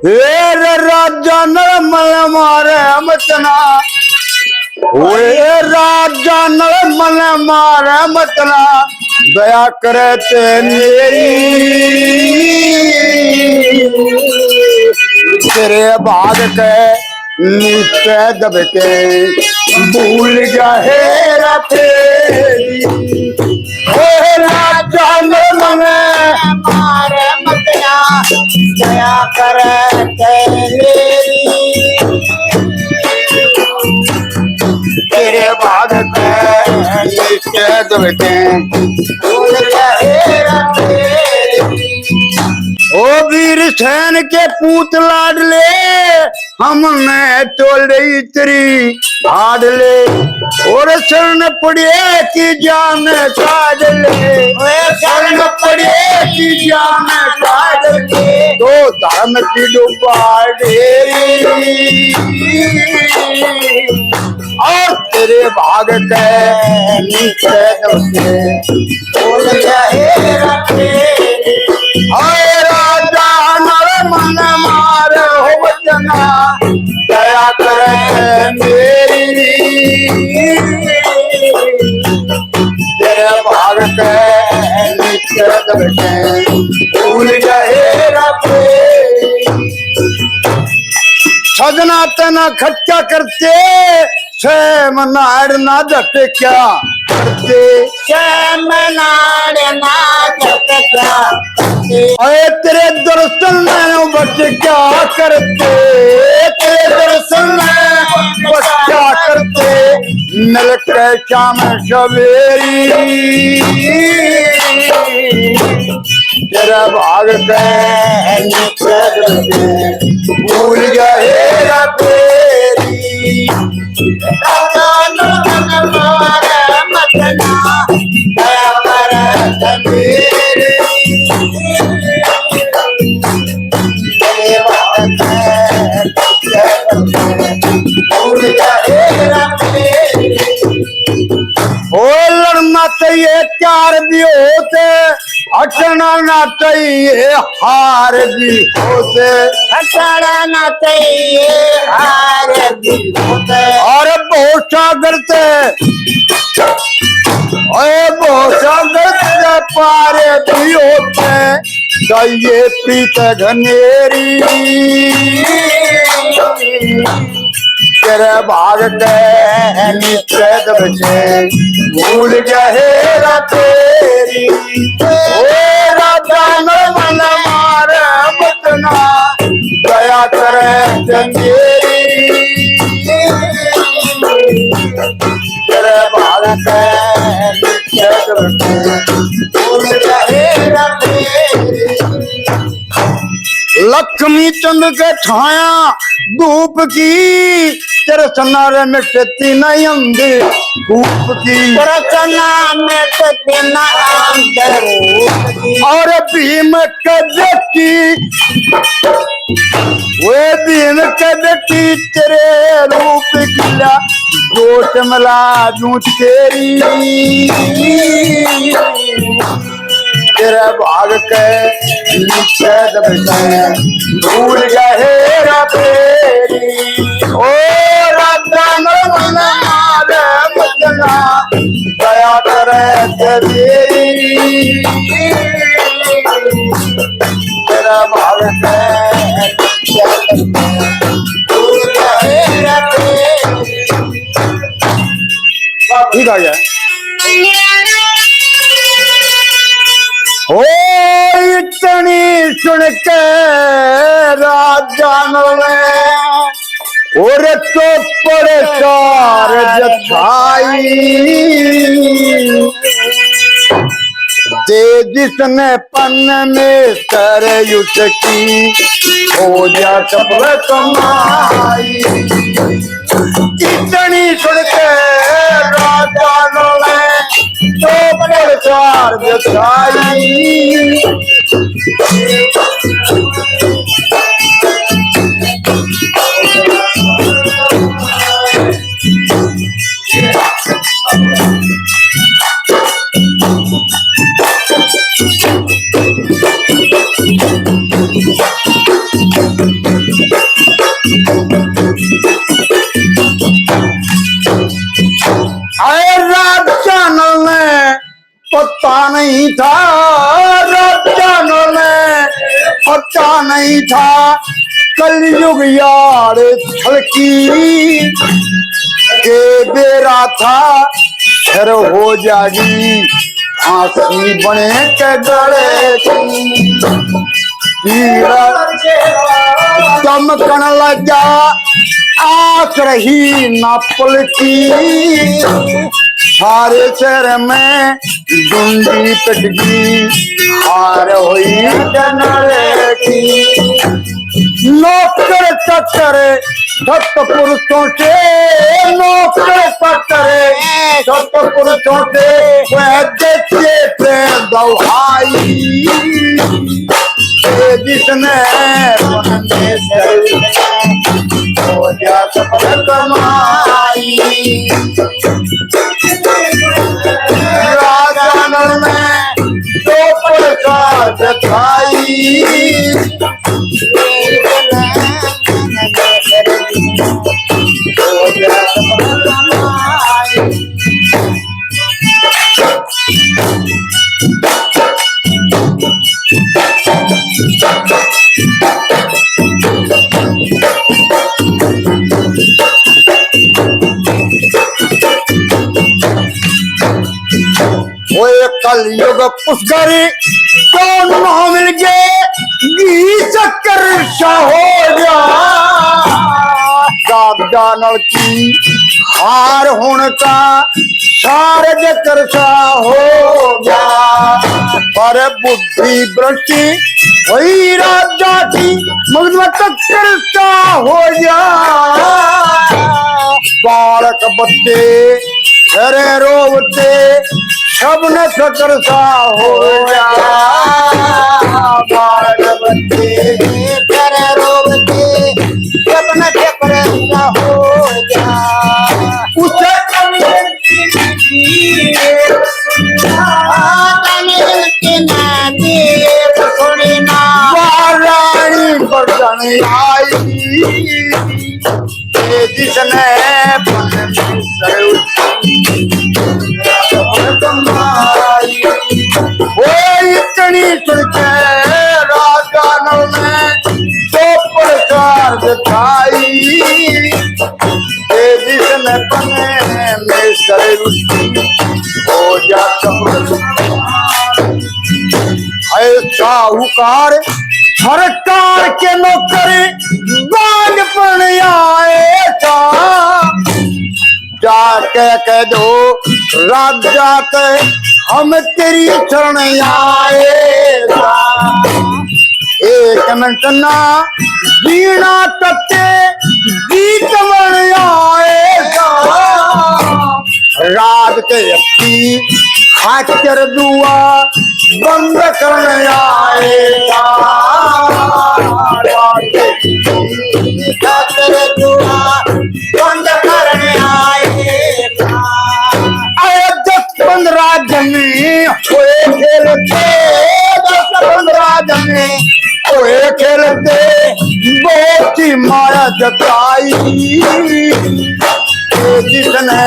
हे राजा normal मारे मतना, ओए राजा नरमल मारे मतना, दया करे ते मेरी तेरे भाग के नीचे दबके भूल गया हेरा तेरी। ओए राजा नरमल मारे मतना, दया करे ते मेरी तेरे भाग के नीचे दबके भूल गया हेरा तेरी। ओ वीर सैन के पूत लाडले, हमने तोल रही तेरी हाड ले, और शरण पड़े की जान काट ले, शरण पड़े की जान काट ले, तो धर्म की डूबा डेरी और तेरे भाग के नीचे दबके भूल गया हेरा तेरी। राजा नरमल मारे हो वचना, दया करे मेरी तेरे भाग के नीचे दबके भूल गया हेरा तेरी। सजना तना खर्चा करते छह मनाड़ ना जटे क्या करते, छह मनाड़ ना जटे क्या करते, अरे तेरे दर्शन में बच्चे क्या करते, तेरे दर्शन में बच्चे क्या करते, नल के श्याम सवेरी तेरा भाग के नीचे दबके भूल गया हेरा तेरी। राजा नरमल मारे मतना, दया करे मेरी तेरे भाग के नीचे दबके भूल गया हेरा तेरी। ओ लड़ना चाहिए प्यार भी होते, हटना ना चाहिए हार भी होते, हटना ना चाहिए हार भी होते, और बहुत सागरते बहुत सागरते पार भी होते, चाहिए प्रीत घनेरी तेरे भाग के नीचे दबके भूल गया हेरा तेरी। ओ राजा नरमल मारे मतना, दया करे मेरी तेरे भाग के नीचे दबके भूल गया हेरा तेरी। लक्ष्मी चंद के छाया धूप की, तेरे सनारे में टती नहीं अंधे धूप की, तेरे सना में टती न अंधे, और भीम कदती वे भीम कदती तेरे रूप किला जोश मला जूझ तेरी तेरे भाग के नीचे दबके भूल गया हेरा तेरी। ओ राजा नरमल मारे मतना, दया करे तेरी तेरा भाग के नीचे दबके भूल गया हेरा तेरी। ठीक आ गया। ओ इतनी सुन के राजा और तो परेशान जथाई, ते जिसने पन में कर युसकी हो जा सफल कमाई। इतनी सुन के राजा तो परेशान जथाई, नहीं था राजानों में, पता नहीं था कलयुग यार छलकी के बेरा था शर हो जागी फांसी बने के गले की। दमकन लगा आस रही ना पलकी, सारे शहर में डूंगी पिटगी हार हुई जनरे की। नौकर चक्कर सत पुरुषों से, नौकर चक्कर सत पुरुषों से वह देखे थे दवाई, जिसने हो जा सफल कमाई। राजानल में तो प्रसाद खाई, हो जा सफल कमाई। वो कलयुग पुष्करी दोनों मिल गए घी चक्कर सा हो जा। जानल की हार होने का सारे चक्कर सा हो जा। पर बुद्धि भ्रष्टि वही राजा की मगन चक्कर सा हो जा। बालक बच्चे घरे रोवते सबने चक्कर सा हो जा। बालक बच्चे घरे रोवते सबने चक्कर सा हो जा। उसे रानी बरसन आई, जिसने वो इतनी सुनके राजानल में तो प्रकार दिखाई, जिसने बने में सर हो जा। साहूकार सरकार के नौकर बाग पर आए था। जाके कह दो राजा के हम तेरी शरण आएगा। एक मिनट ना बीना तत्ते गीत बन आएगा। रात के अपनी खाकर दुआ बंद करने आएगा। खाकर दुआ बंद करने आएगा। 10-15 जने हुए खेलते, 10-15 जने हुए खेलते, बहुत ही माया जताई, जिसने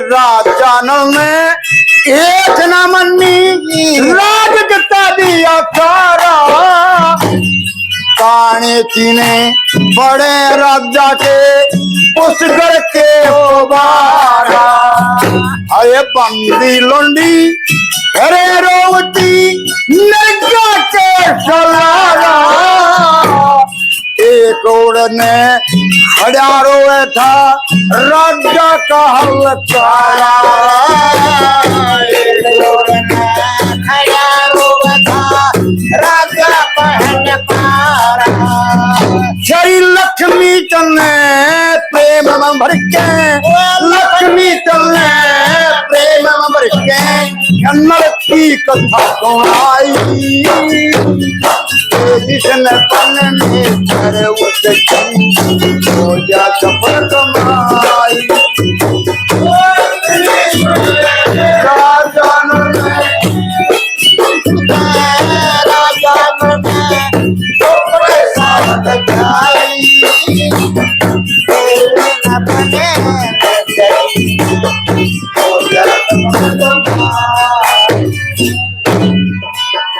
राजानल में एक न मन्नी राज जता दिया सारा। काने चीने बड़े राजा के उस घर के बारा। अरे बंदी लोंडी घरे रोवती नगा के सलारा। एक ओर ने खड़ा रोए था राजा का हलकारा। एक ओर ने खड़ा रोए था राजा का हलकारा। श्री लक्ष्मी चंद ने भर के लक्ष्मी चलने प्रेम भर के नर की कथा सुनाई जिसने पन में कर उसकी हो जा सफल कमाई